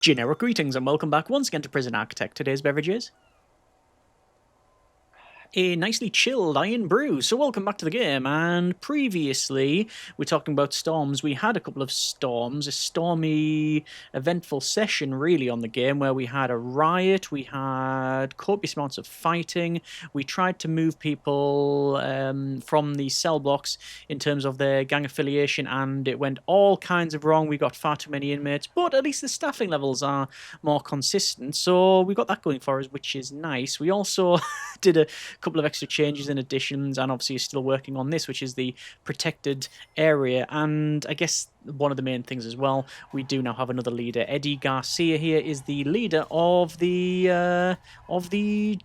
Generic greetings and welcome back once again to Prison Architect. Today's beverage is a nicely chilled iron brew. So welcome back to the game, and previously we're talking about storms. We had a couple of storms, a stormy, eventful session really on the game where we had a riot, we had copious amounts of fighting, we tried to move people from the cell blocks in terms of their gang affiliation, and it went all kinds of wrong. We got far too many inmates, but at least the staffing levels are more consistent, so we got that going for us, which is nice. We also did a couple of extra changes and additions, and obviously is still working on this, which is the protected area. And I guess one of the main things as well, we do now have another leader. Eddie Garcia here is the leader of the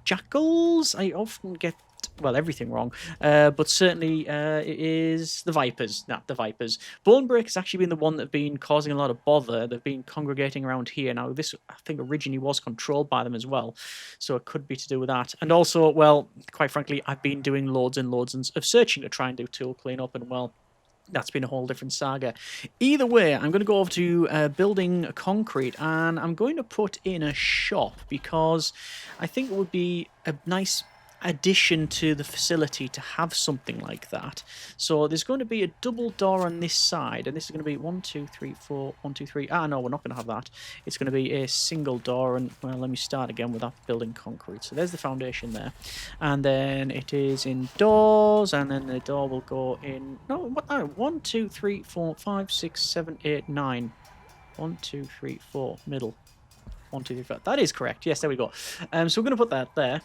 jackals. I often get everything wrong, but certainly it is the Vipers. The Vipers. Bonebreak has actually been the one that have been causing a lot of bother. They've been congregating around here. Now, this, I think, originally was controlled by them as well, so it could be to do with that. And also, well, quite frankly, I've been doing loads and loads of searching to try and do tool cleanup, and well, that's been a whole different saga. Either way, I'm going to go over to building concrete, and I'm going to put in a shop because I think it would be a nice addition to the facility to have something like that. So there's going to be a double door on this side, and this is going to be 1 2 3 4 1 2 3. No, we're not going to have that. It's going to be a single door, and well, let me start again with that building concrete. So there's the foundation there, and then it is indoors, and then the door will go in. No, what? No, 1 2 3 4 5 6 7 8 9. 1 2 3 4 middle. 1 2 3 4. That is correct. Yes, there we go. So we're going to put that there.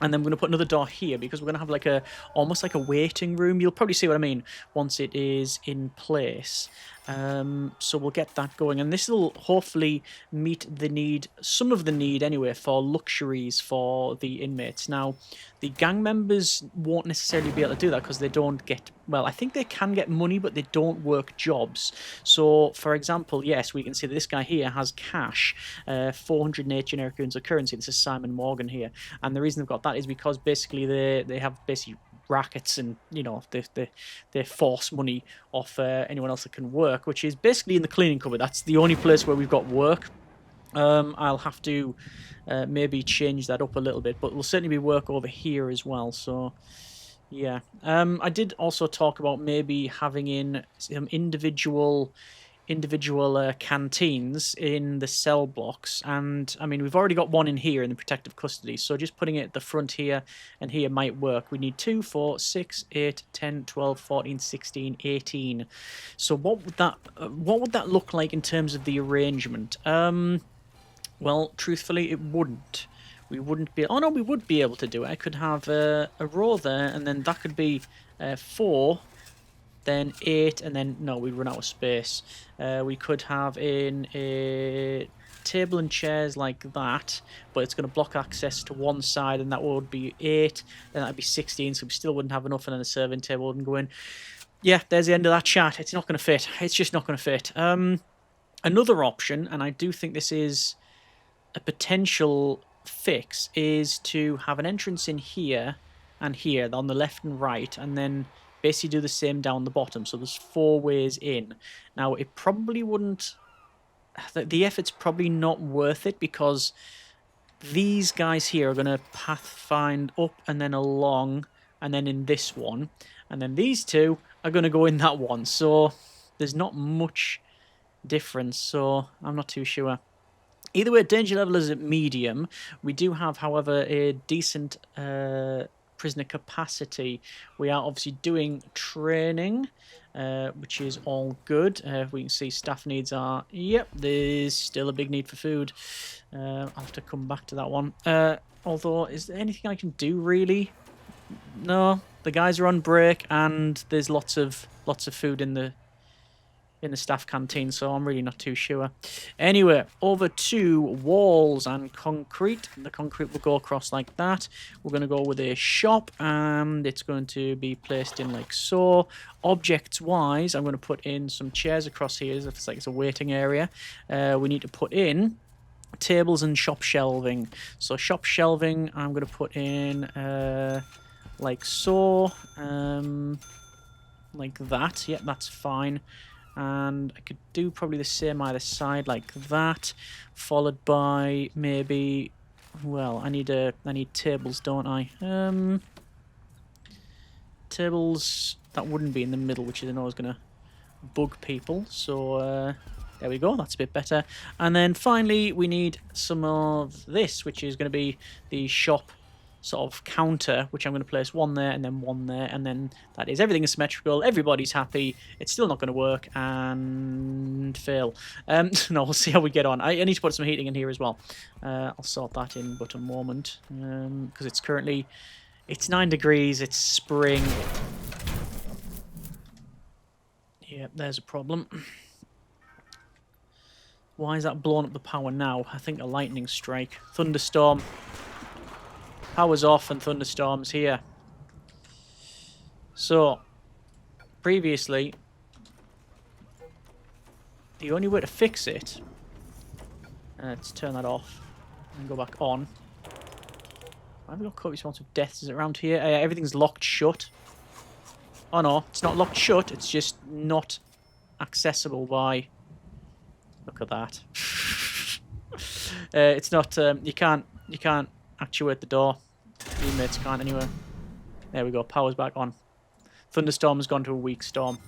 And then we're going to put another door here because we're going to have like almost like a waiting room. You'll probably see what I mean once it is in place. So we'll get that going, and this will hopefully meet the need, some of the need anyway, for luxuries for the inmates. Now, the gang members won't necessarily be able to do that because they don't get, well, I think they can get money, but they don't work jobs. So, for example, yes, we can see that this guy here has cash, 408 generic units of currency. This is Simon Morgan here, and the reason they've got that is because basically they have basically rackets, and you know they force money off anyone else that can work, which is basically in the cleaning cupboard. That's the only place where we've got work. I'll have to maybe change that up a little bit, but there'll certainly be work over here as well. So yeah, I did also talk about maybe having in some individual canteens in the cell blocks, and I mean, we've already got one in here in the protective custody, so just putting it at the front here and here might work. We need 2 4 6 8 10 12 14 16 18. So what would that look like in terms of the arrangement? Well, truthfully, it wouldn't. We wouldn't be... Oh no, we would be able to do it. I could have a row there, and then that could be 4, then 8, and then no, we'd run out of space. We could have in a table and chairs like that, but it's going to block access to one side, and that would be 8, then that'd be 16, so we still wouldn't have enough, and then the serving table wouldn't go in. Yeah, there's the end of that chat. It's not going to fit. It's just not going to fit. Another option, and I do think this is a potential fix, is to have an entrance in here and here on the left and right, and then basically do the same down the bottom, so there's 4 ways in. Now, it probably wouldn't... The effort's probably not worth it, because these guys here are going to pathfind up and then along, and then in this one, and then these two are going to go in that one, so there's not much difference, so I'm not too sure. Either way, danger level is at medium. We do have, however, a decent... prisoner capacity. We are obviously doing training, which is all good. We can see staff needs are, yep, there's still a big need for food. I'll have to come back to that one. Although, is there anything I can do really? No, the guys are on break, and there's lots of food in the staff canteen, so I'm really not too sure. Anyway, over to walls and concrete. The concrete will go across like that. We're going to go with a shop, and it's going to be placed in like so. Objects-wise, I'm going to put in some chairs across here, as if it's like it's a waiting area. We need to put in tables and shop shelving. So shop shelving, I'm going to put in like so. Like that. Yeah, that's fine. And I could do probably the same either side like that, followed by maybe, well, I need tables, don't I? Tables that wouldn't be in the middle, which is always going to bug people. So there we go, that's a bit better. And then finally we need some of this, which is going to be the shop sort of counter, which I'm going to place one there and then one there, and then that is everything is symmetrical, everybody's happy. It's still not going to work and fail. No, we'll see how we get on. I need to put some heating in here as well. I'll sort that in but a moment, because it's 9 degrees, it's spring. Yeah, there's a problem. Why is that blowing up the power now? I think a lightning strike. Thunderstorm. Power's off and thunderstorms here. So, previously, the only way to fix it... let's turn that off and go back on. Why have we got copious amounts of deaths? Is it around here? Everything's locked shut. Oh no, it's not locked shut, it's just not accessible by... Look at that. It's not, you can't actuate the door. The inmates can't anyway. There we go, power's back on. Thunderstorm has gone to a weak storm.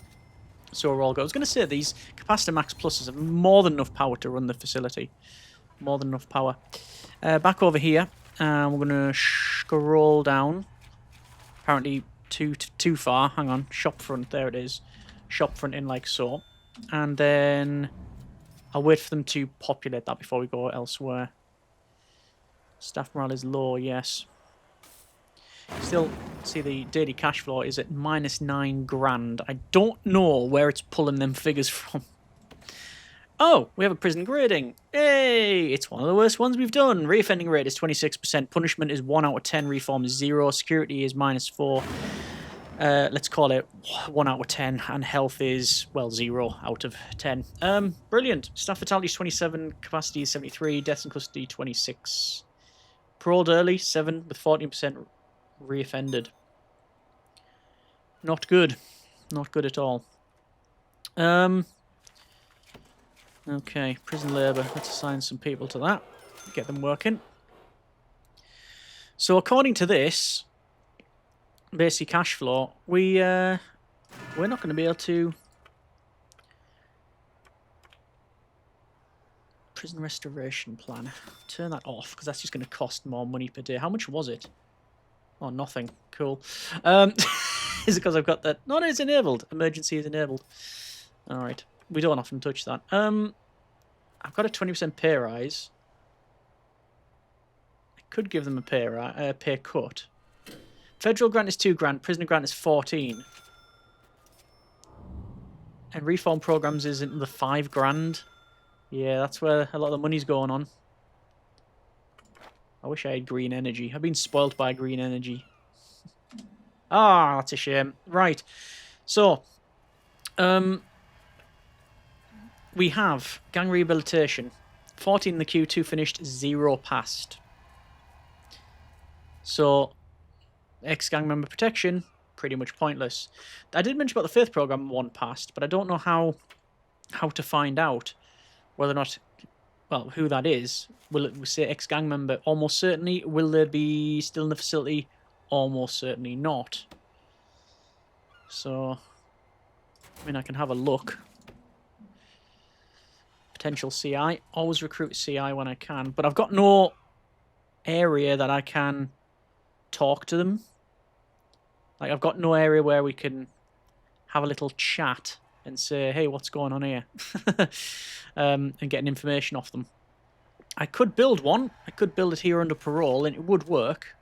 So we're all good. I was going to say, these capacitor max pluses have more than enough power to run the facility. More than enough power. Back over here, we're going to scroll down. Apparently too far. Hang on, shop front, there it is. Shop front in like so. And then I'll wait for them to populate that before we go elsewhere. Staff morale is low, yes. Still, see the daily cash flow is at -9 grand. I don't know where it's pulling them figures from. Oh, we have a prison grading. Hey, it's one of the worst ones we've done. Reoffending rate is 26%. Punishment is 1 out of 10. Reform is 0. Security is -4. Let's call it 1 out of 10. And health is, well, 0 out of 10. Brilliant. Staff fatality is 27. Capacity is 73. Deaths in custody, 26. Paroled early, 7 with 14% reoffended. Not good. Not good at all. Okay, prison labour. Let's assign some people to that. Get them working. So according to this basic cash flow, we're not going to be able to... Prison restoration plan. Turn that off, because that's just going to cost more money per day. How much was it? Oh, nothing. Cool. Is it because I've got that? No, it's enabled. Emergency is enabled. Alright. We don't often touch that. I've got a 20% pay rise. I could give them a pay cut. Federal grant is 2 grand. Prisoner grant is 14. And reform programs is in the 5 grand. Yeah, that's where a lot of the money's going on. I wish I had green energy. I've been spoilt by green energy. Ah, that's a shame. Right. So, we have gang rehabilitation. 14 in the queue, 2 finished, 0 passed. So, ex-gang member protection, pretty much pointless. I did mention about the 5th program, 1 passed, but I don't know how to find out whether or not, well, who that is. Will it say ex-gang member? Almost certainly. Will they be still in the facility? Almost certainly not. So, I mean, I can have a look. Potential CI. Always recruit CI when I can. But I've got no area that I can talk to them. Like, I've got no area where we can have a little chat and say, hey, what's going on here? And getting information off them. I could build one. I could build it here under parole, and it would work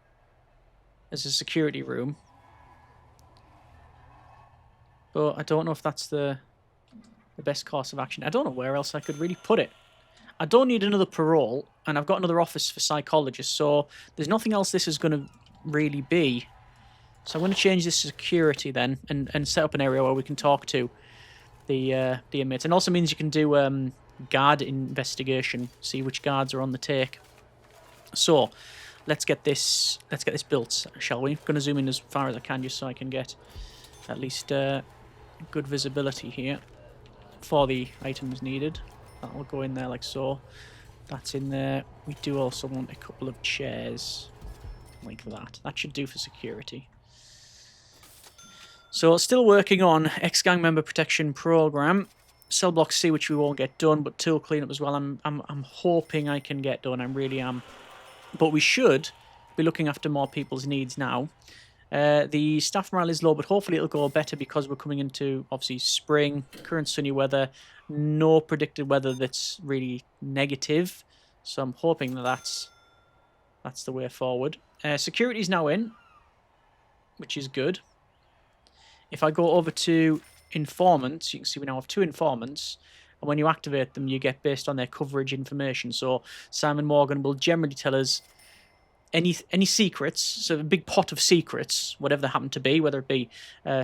as a security room. But I don't know if that's the best course of action. I don't know where else I could really put it. I don't need another parole, and I've got another office for psychologists, so there's nothing else this is going to really be. So I'm going to change this to security then, and set up an area where we can talk to the inmates. And also means you can do guard investigation, see which guards are on the take. So let's get this built, shall we? I'm going to zoom in as far as I can just so I can get at least good visibility here. for the items needed. That will go in there like so. That's in there. We do also want a couple of chairs like that. That should do for security. So still working on ex-gang member protection program. Cell block C, which we won't get done, but tool cleanup as well. I'm hoping I can get done. I really am. But we should be looking after more people's needs now. The staff morale is low, but hopefully it'll go better because we're coming into, obviously, spring, current sunny weather, no predicted weather that's really negative. So I'm hoping that that's the way forward. Security's now in, which is good. If I go over to informants, you can see we now have 2 informants. And when you activate them, you get based on their coverage information. So Simon Morgan will generally tell us any secrets, so a big pot of secrets, whatever they happen to be, whether it be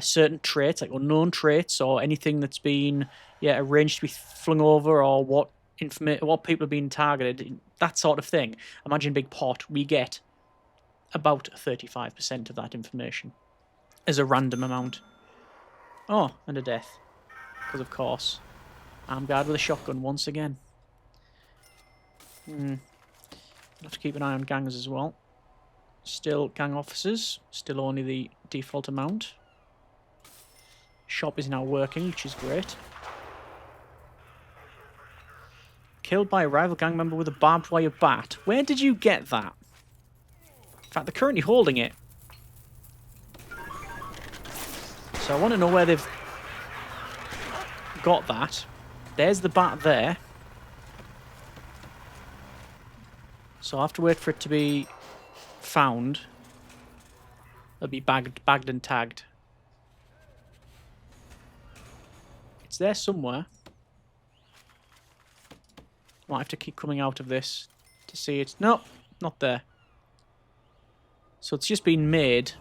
certain traits, like unknown traits, or anything that's been arranged to be flung over, or what people are being targeted, that sort of thing. Imagine big pot. We get about 35% of that information as a random amount. Oh, and a death, because of course, armed guard with a shotgun once again. Have to keep an eye on gangs as well. Still gang officers, still only the default amount. Shop is now working, which is great. Killed by a rival gang member with a barbed wire bat. Where did you get that? In fact, they're currently holding it. So I want to know where they've got that. There's the bat there. So I'll have to wait for it to be found. It'll be bagged and tagged. It's there somewhere. Might have to keep coming out of this to see it. No, not there. So it's just been made.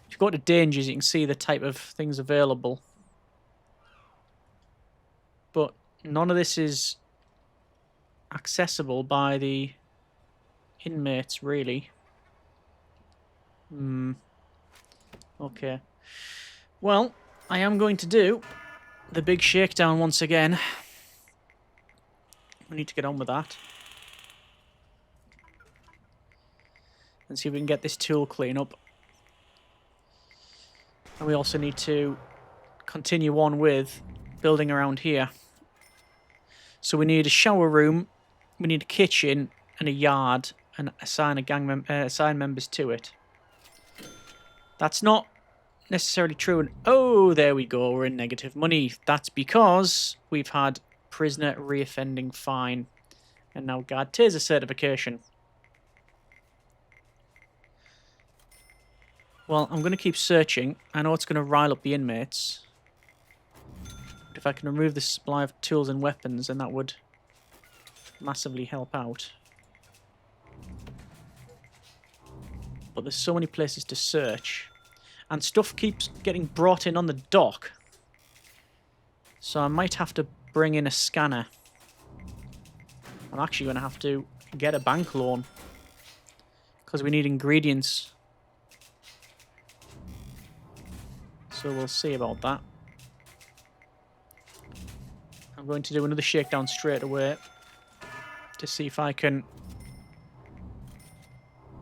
If you go to dangers, you can see the type of things available. But none of this is accessible by the inmates, really. Okay. Well, I am going to do the big shakedown once again. We need to get on with that. And see if we can get this tool cleanup. And we also need to continue on with building around here. So we need a shower room, we need a kitchen and a yard, and assign assign members to it. That's not necessarily true. And oh, there we go. We're in negative money. That's because we've had prisoner reoffending fine and now guard taser certification. Well, I'm going to keep searching. I know it's going to rile up the inmates. But if I can remove the supply of tools and weapons, then that would massively help out. But there's so many places to search. And stuff keeps getting brought in on the dock. So I might have to bring in a scanner. I'm actually going to have to get a bank loan. Because we need ingredients. So we'll see about that. I'm going to do another shakedown straight away. To see if I can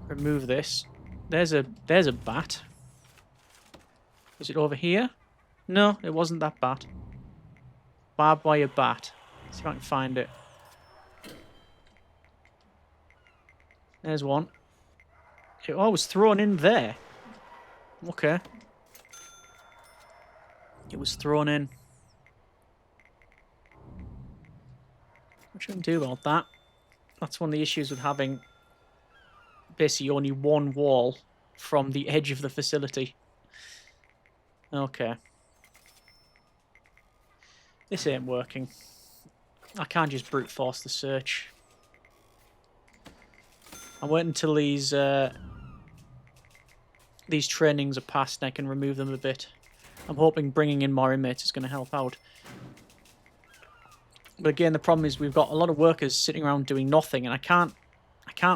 remove this. There's a bat. Is it over here? No, it wasn't that bat. Barbed wire bat. Let's see if I can find it. There's one. It was thrown in there. Okay. It was thrown in. What should we do about that? That's one of the issues with having basically only one wall from the edge of the facility. Okay. This ain't working. I can't just brute force the search. I'm waiting until these trainings are passed and I can remove them a bit. I'm hoping bringing in more inmates is going to help out. But again, the problem is we've got a lot of workers sitting around doing nothing, and I can't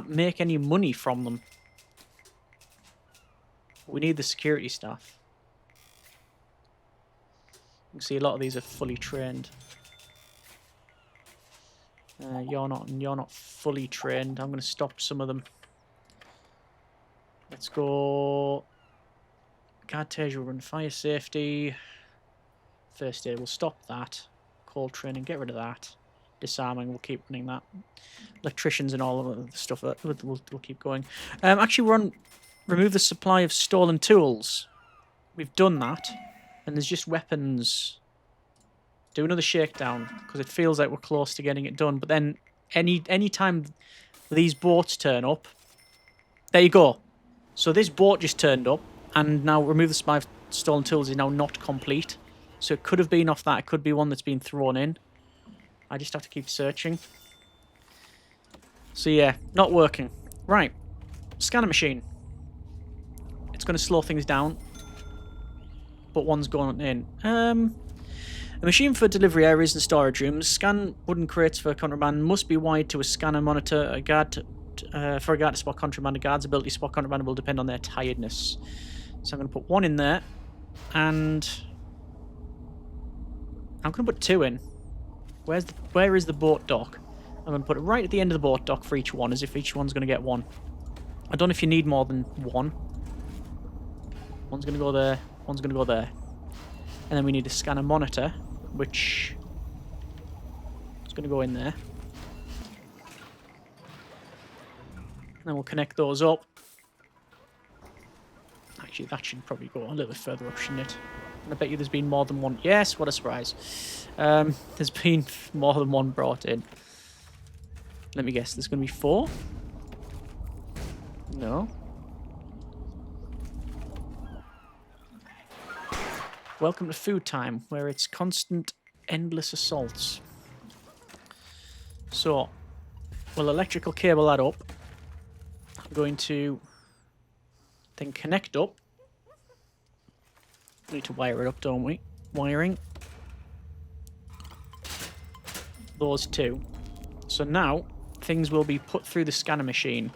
make any money from them. We need the security staff. You can see a lot of these are fully trained. You're not fully trained. I'm going to stop some of them. Let's go. Guard Tage will run fire safety. First aid, we'll stop that. Cold training, get rid of that. Disarming, we'll keep running that. Electricians and all of the stuff, we'll keep going. Actually, we're on remove the supply of stolen tools. We've done that. And there's just weapons. Do another shakedown, because it feels like we're close to getting it done. But then, any time these boats turn up, there you go. So this boat just turned up, and now remove the supply of stolen tools is now not complete. So it could have been off that. It could be one that's been thrown in. I just have to keep searching. So yeah, not working. Right. Scanner machine. It's going to slow things down. But one's going in. A machine for delivery areas and storage rooms. Scan wooden crates for contraband. Must be wired to a scanner monitor. For a guard to spot contraband. A guard's ability to spot contraband will depend on their tiredness. So I'm going to put one in there. And I'm going to put two in. Where is the boat dock? I'm going to put it right at the end of the boat dock for each one, as if each one's going to get one. I don't know if you need more than one. One's going to go there. One's going to go there. And then we need a scanner monitor, which is going to go in there. And then we'll connect those up. Actually, that should probably go a little bit further up, shouldn't it? And I bet you there's been more than one. Yes, what a surprise. There's been more than one brought in. Let me guess, there's going to be 4? No. Welcome to food time, where it's constant, endless assaults. So, we'll electrical cable that up. I'm going to then connect up. We need to wire it up, don't we? Wiring. Those two. So now, things will be put through the scanner machine.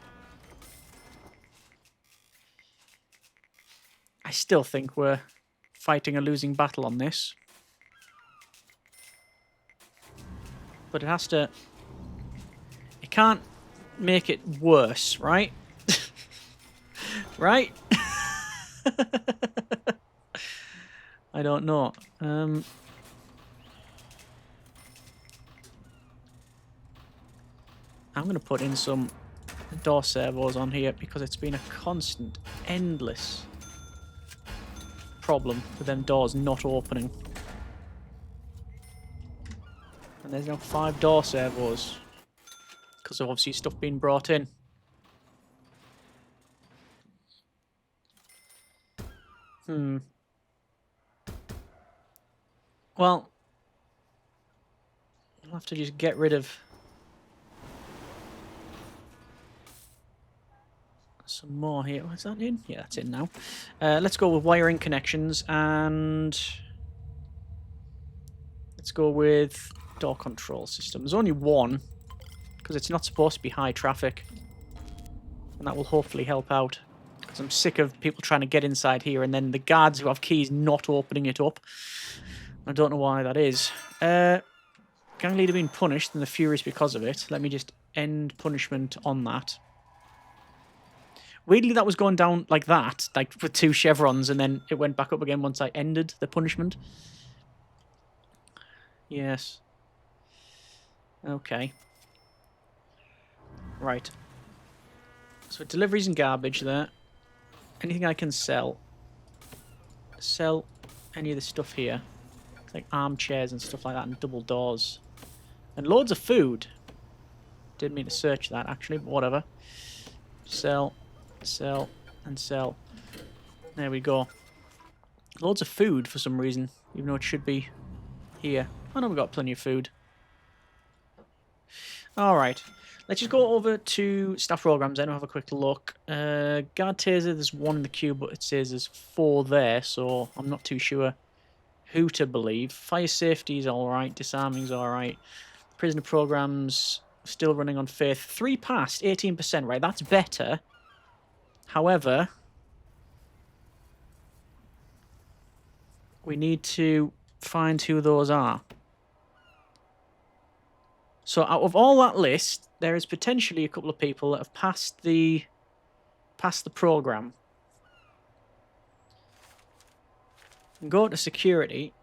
I still think we're fighting a losing battle on this. But it has to... It can't make it worse, right? Right? I don't know. I'm going to put in some door servos on here because it's been a constant, endless problem with them doors not opening. And there's now 5 door servos because of obviously stuff being brought in. Well, I'll have to just get rid of some more here. What's that in? Yeah, that's in now. Let's go with wiring connections and let's go with door control system. There's only one because it's not supposed to be high traffic, and that will hopefully help out because I'm sick of people trying to get inside here and then the guards who have keys not opening it up. I don't know why that is. Gang leader being punished and the furious because of it. Let me just end punishment on that. Weirdly, that was going down like that, like with 2 chevrons, and then it went back up again once I ended the punishment. Yes. Okay. Right. So deliveries and garbage there. Anything I can sell. Sell any of the stuff here. Like armchairs and stuff like that, and double doors. And loads of food. Didn't mean to search that, actually, but whatever. Sell. Sell and sell. There we go. Loads of food for some reason, even though it should be here. I know we've got plenty of food. Alright. Let's just go over to staff programs then and have a quick look. Guard taser, there's 1 in the queue, but it says there's 4 there, so I'm not too sure who to believe. Fire safety is alright, disarming's alright. Prisoner programs still running on faith. 3 passed, 18%, right? That's better. However, we need to find who those are. So out of all that list, there is potentially a couple of people that have passed the program. Go to security.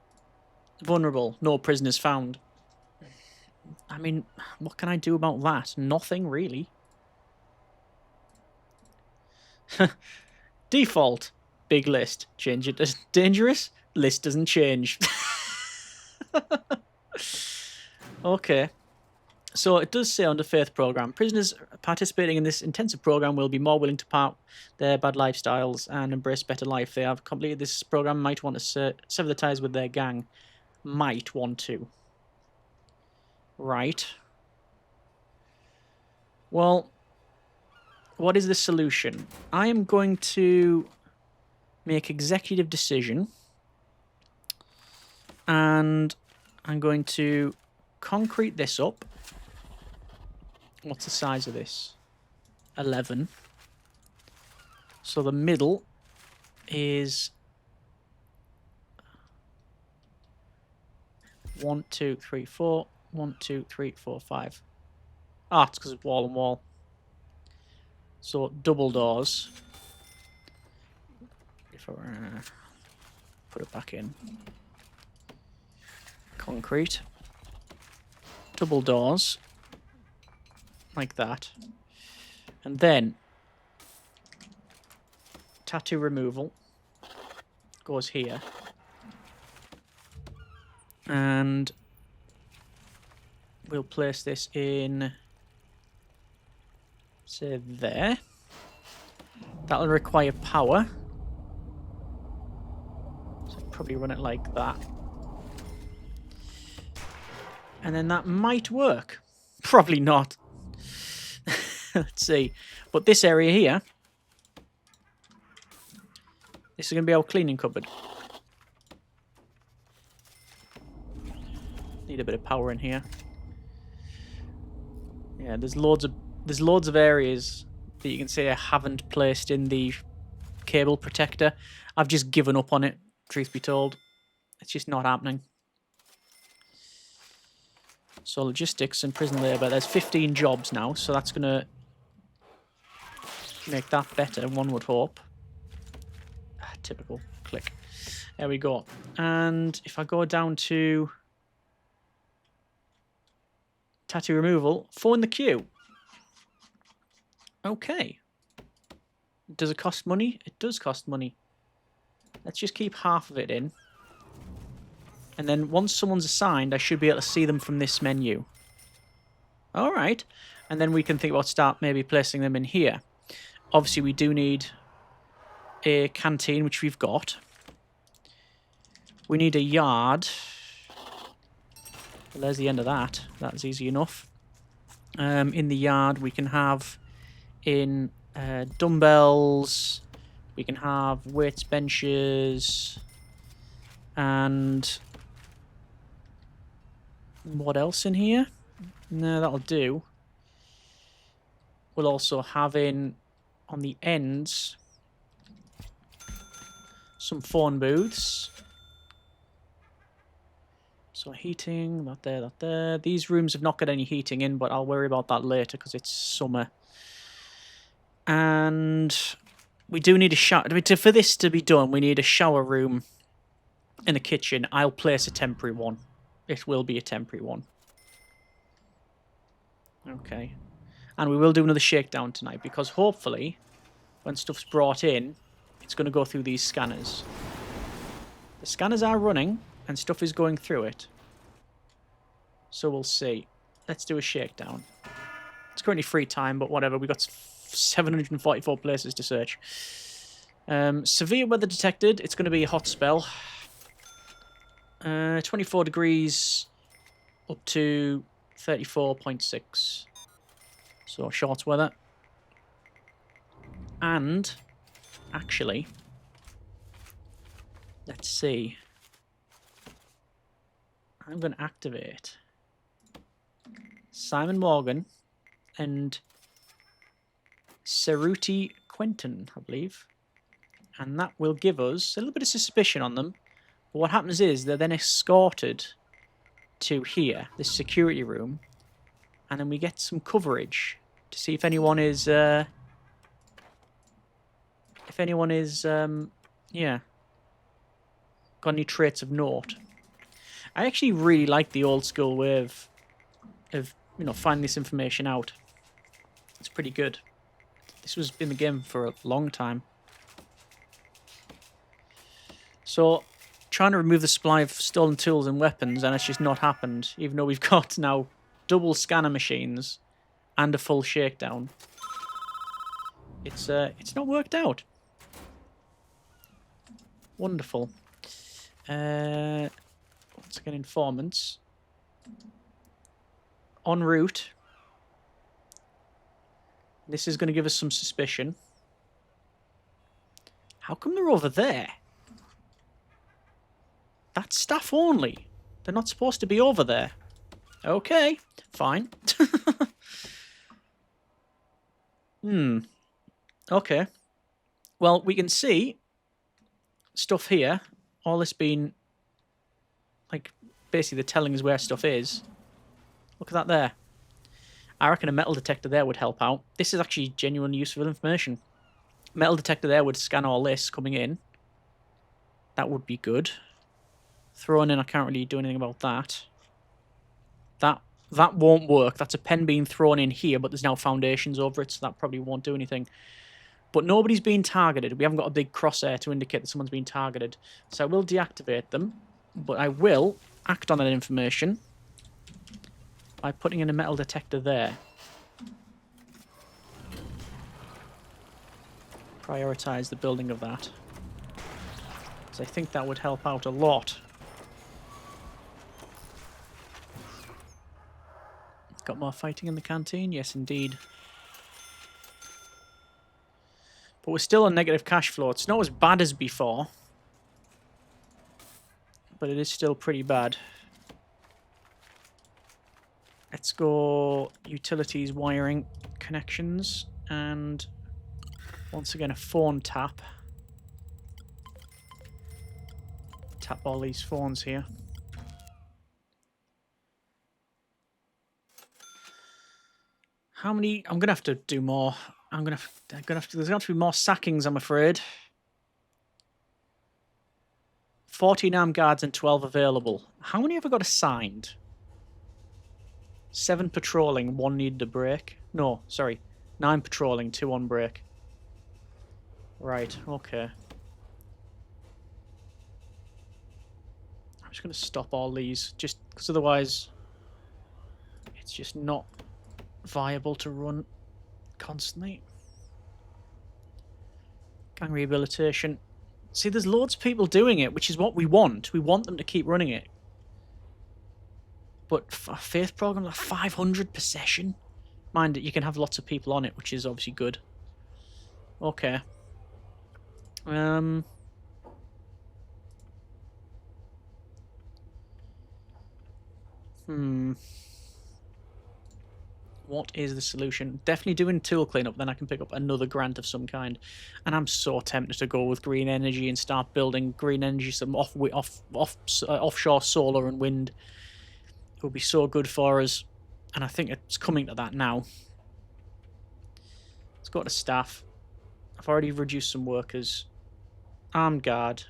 Vulnerable. No prisoners found. I mean, what can I do about that? Nothing, really. Default. Big list. Change it to dangerous. List doesn't change. Okay. So it does say under Faith program, prisoners participating in this intensive program will be more willing to part their bad lifestyles and embrace better life. They have completed this program, might want to sever the ties with their gang. Might want to. Right. Well, what is the solution? I am going to make executive decision. And I'm going to concrete this up. What's the size of this? 11. So the middle is 1, 2, 3, 4. 1, 2, 3, 4, 5. Ah, it's because it's wall and wall. So double doors. If I put it back in. Concrete. Double doors. Like that. And then tattoo removal goes here. And we'll place this in, say, there. That'll require power. So I'll probably run it like that. And then that might work. Probably not. Let's see. But this area here, this is going to be our cleaning cupboard. Need a bit of power in here. Yeah, there's loads of areas that you can see I haven't placed in the cable protector. I've just given up on it, truth be told. It's just not happening. So logistics and prison labour, there's 15 jobs now, so that's going to make that better, one would hope. Typical. Click. There we go. And if I go down to tattoo removal, 4 in the queue. Okay. Does it cost money? It does cost money. Let's just keep half of it in. And then once someone's assigned, I should be able to see them from this menu. Alright. And then we can think about start maybe placing them in here. Obviously, we do need a canteen, which we've got. We need a yard. Well, there's the end of that. That's easy enough. In the yard, we can have in dumbbells. We can have weights, benches. And what else in here? No, that'll do. We'll also have in, on the ends, some phone booths. So heating, that there, that there. These rooms have not got any heating in, but I'll worry about that later because it's summer. And we do need a shower. For this to be done, we need a shower room in the kitchen. I'll place a temporary one. It will be a temporary one. Okay. And we will do another shakedown tonight because hopefully when stuff's brought in, it's going to go through these scanners. The scanners are running and stuff is going through it. So we'll see. Let's do a shakedown. It's currently free time, but whatever. We've got 744 places to search. Severe weather detected. It's going to be a hot spell. 24 degrees up to 34.6. So short weather. And actually, let's see. I'm going to activate Simon Morgan and Cerruti Quentin, I believe. And that will give us a little bit of suspicion on them. But what happens is they're then escorted to here, this security room, and then we get some coverage to see if anyone is, yeah, got any traits of note. I actually really like the old school way of finding this information out. It's pretty good. This was in the game for a long time. So, trying to remove the supply of stolen tools and weapons, and it's just not happened, even though we've got now double scanner machines and a full shakedown. It's not worked out. Wonderful. Once again, informants. En route. This is going to give us some suspicion. How come they're over there? That's staff only. They're not supposed to be over there. Okay, fine. Okay. Well, we can see stuff here. All this being, like, basically they're telling us where stuff is. Look at that there. I reckon a metal detector there would help out. This is actually genuine useful information. Metal detector there would scan all this coming in. That would be good. Thrown in, I can't really do anything about that. That won't work. That's a pen being thrown in here, but there's now foundations over it, so that probably won't do anything. But nobody's being targeted. We haven't got a big crosshair to indicate that someone's being targeted. So I will deactivate them, but I will act on that information by putting in a metal detector there. Prioritize the building of that, because I think that would help out a lot. Got more fighting in the canteen? Yes, indeed. But we're still on negative cash flow. It's not as bad as before, but it is still pretty bad. Let's go utilities, wiring, connections, and once again a phone tap. Tap all these phones here. How many? I'm gonna have to do more. There's gonna have to be more sackings, I'm afraid. 14 armed guards and 12 available. How many have I got assigned? 7 patrolling, 1 needed a break. No, sorry. 9 patrolling, 2 on break. Right, okay. I'm just going to stop all these, just because otherwise it's just not viable to run constantly. Gang rehabilitation. See, there's loads of people doing it, which is what we want. We want them to keep running it. But a faith program, like 500 per session. Mind that you can have lots of people on it, which is obviously good. Okay. What is the solution? Definitely doing tool cleanup, then I can pick up another grant of some kind. And I'm so tempted to go with green energy and start building green energy, some offshore solar and wind. It would be so good for us. And I think it's coming to that now. Let's go to staff. I've already reduced some workers. Armed guard.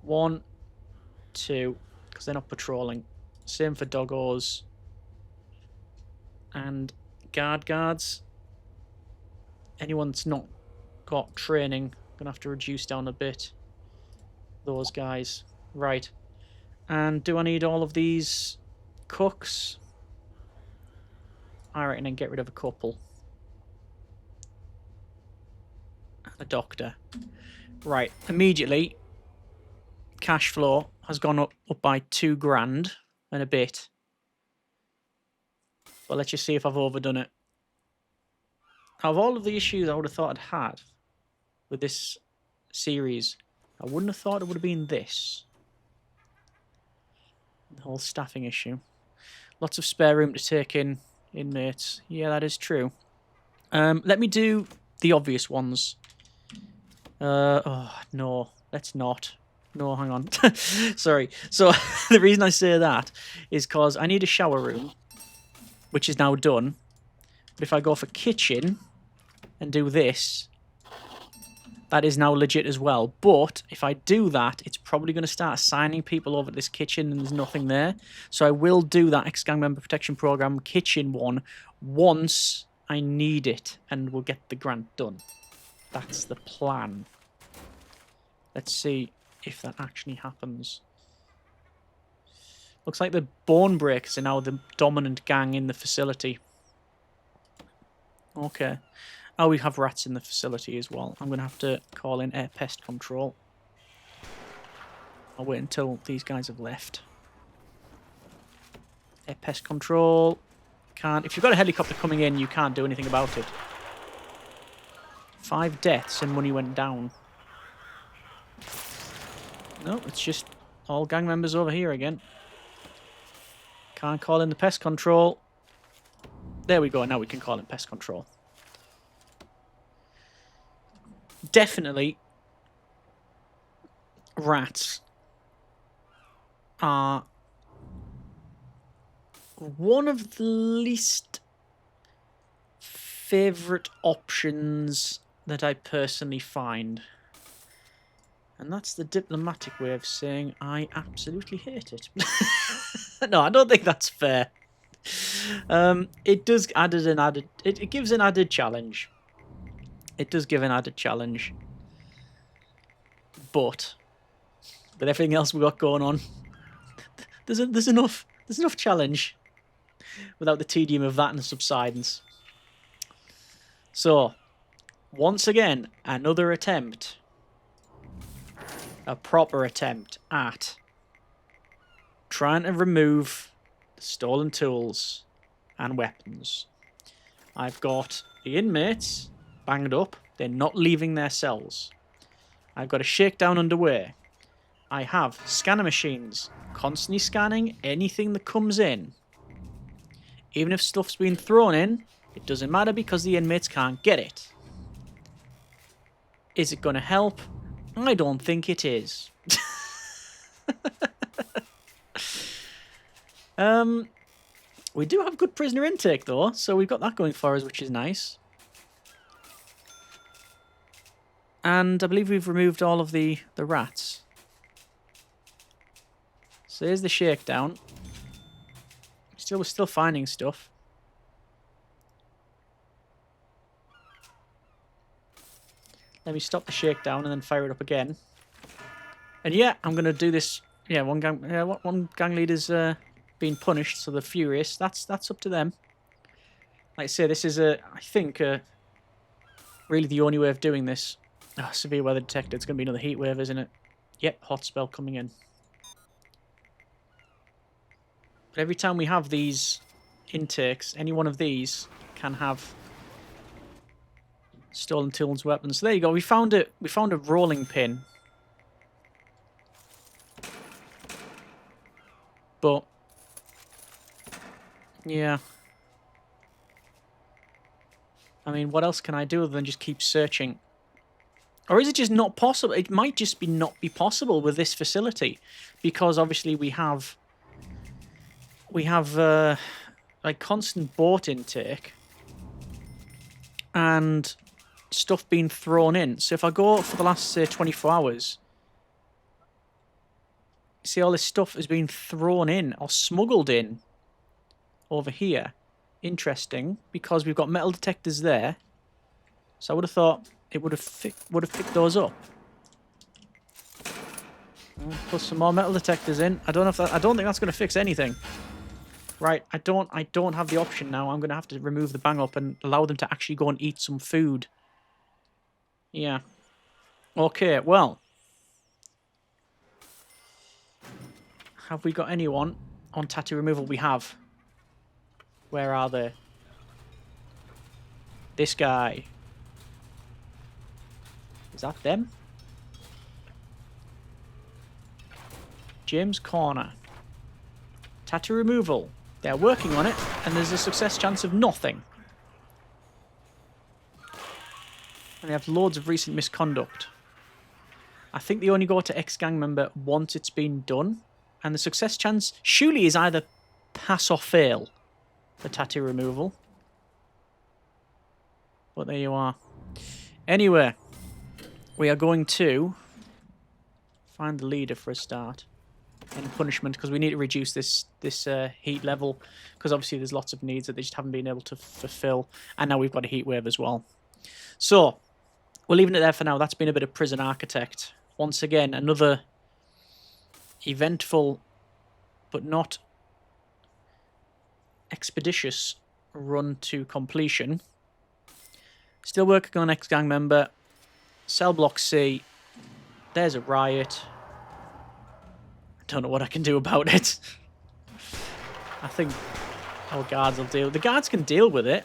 1, 2, because they're not patrolling. Same for doggos. And guards. Anyone that's not got training, gonna have to reduce down a bit. Those guys. Right. And do I need all of these cooks? I reckon I can get rid of a couple. And a doctor. Right. Immediately, cash flow has gone up by 2 grand and a bit. But let's just see if I've overdone it. Out of all of the issues I would have thought I'd had with this series, I wouldn't have thought it would have been this. The whole staffing issue. Lots of spare room to take in inmates. Yeah, that is true. Let me do the obvious ones. Oh, no. Let's not. No, hang on. Sorry. So the reason I say that is because I need a shower room, which is now done. But if I go for kitchen and do this, that is now legit as well. But if I do that, it's probably going to start assigning people over to this kitchen and there's nothing there. So I will do that ex-gang member protection program kitchen one once I need it and we'll get the grant done. That's the plan. Let's see if that actually happens. Looks like the Bone Breakers are now the dominant gang in the facility. Okay. Oh, we have rats in the facility as well. I'm going to have to call in air pest control. I'll wait until these guys have left. Air pest control. Can't. If you've got a helicopter coming in, you can't do anything about it. 5 deaths and money went down. No, it's just all gang members over here again. Can't call in the pest control. There we go. Now we can call in pest control. Definitely, rats are one of the least favourite options that I personally find. And that's the diplomatic way of saying I absolutely hate it. No, I don't think that's fair. It does it gives an added challenge. It does give an added challenge. But with everything else we've got going on, there's enough challenge without the tedium of that and subsidence. So, once again, another attempt. A proper attempt at trying to remove the stolen tools and weapons. I've got the inmates banged up. They're not leaving their cells. I've got a shakedown underway. I have scanner machines constantly scanning anything that comes in. Even if stuff's been thrown in, it doesn't matter because the inmates can't get it. Is it going to help? I don't think it is. We do have good prisoner intake though, so we've got that going for us, which is nice. And I believe we've removed all of the rats. So there's the shakedown. We're still finding stuff. Let me stop the shakedown and then fire it up again. And yeah, I'm gonna do this. Yeah, one gang leader's being punished, so they're furious. That's up to them. Like I say, this is I think really the only way of doing this. Oh, severe weather detector. It's gonna be another heat wave, isn't it? Yep, hot spell coming in. But every time we have these intakes, any one of these can have stolen tools, weapons. So there you go. We found it. We found a rolling pin. But yeah. I mean, what else can I do other than just keep searching? Or is it just not possible? It might just not be possible with this facility, because obviously we have like constant boat intake and stuff being thrown in. So if I go for the last, say, 24 hours, see all this stuff has been thrown in or smuggled in over here. Interesting, because we've got metal detectors there. So I would have thought it would have picked those up. Put some more metal detectors in. I don't think that's going to fix anything. Right, I don't have the option now. I'm going to have to remove the bang up and allow them to actually go and eat some food. Yeah. Okay, well. Have we got anyone on tattoo removal? We have. Where are they? This guy. Is that them? James Corner. Tattoo removal. They're working on it, and there's a success chance of nothing. And they have loads of recent misconduct. I think they only go to ex-gang member once it's been done. And the success chance surely is either pass or fail for tattoo removal. But there you are. Anyway, we are going to find the leader for a start. Any punishment, because we need to reduce this heat level, because obviously there's lots of needs that they just haven't been able to fulfill, and now we've got a heat wave as well. So we're leaving it there for now. That's been a bit of Prison Architect. Once again, another eventful but not expeditious run to completion. Still working on ex-gang member. Cell block C. There's a riot. Don't know what I can do about it. I think our guards will deal. The guards can deal with it.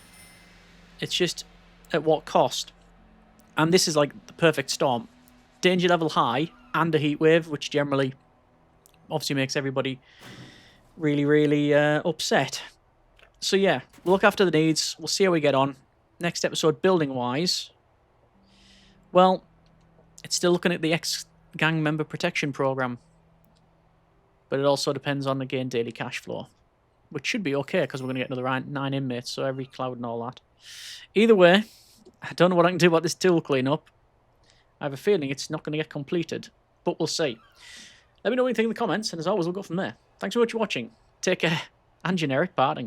It's just at what cost? And this is like the perfect storm. Danger level high and a heat wave, which generally obviously makes everybody really, really upset. So yeah, we'll look after the needs. We'll see how we get on. Next episode, building-wise. Well, it's still looking at the ex-gang member protection program. But it also depends on, again, daily cash flow. Which should be okay, because we're going to get another 9 inmates, so every cloud and all that. Either way, I don't know what I can do about this tool cleanup. I have a feeling it's not going to get completed. But we'll see. Let me know what you think in the comments, and as always, we'll go from there. Thanks so much for watching. Take care, and generic partings.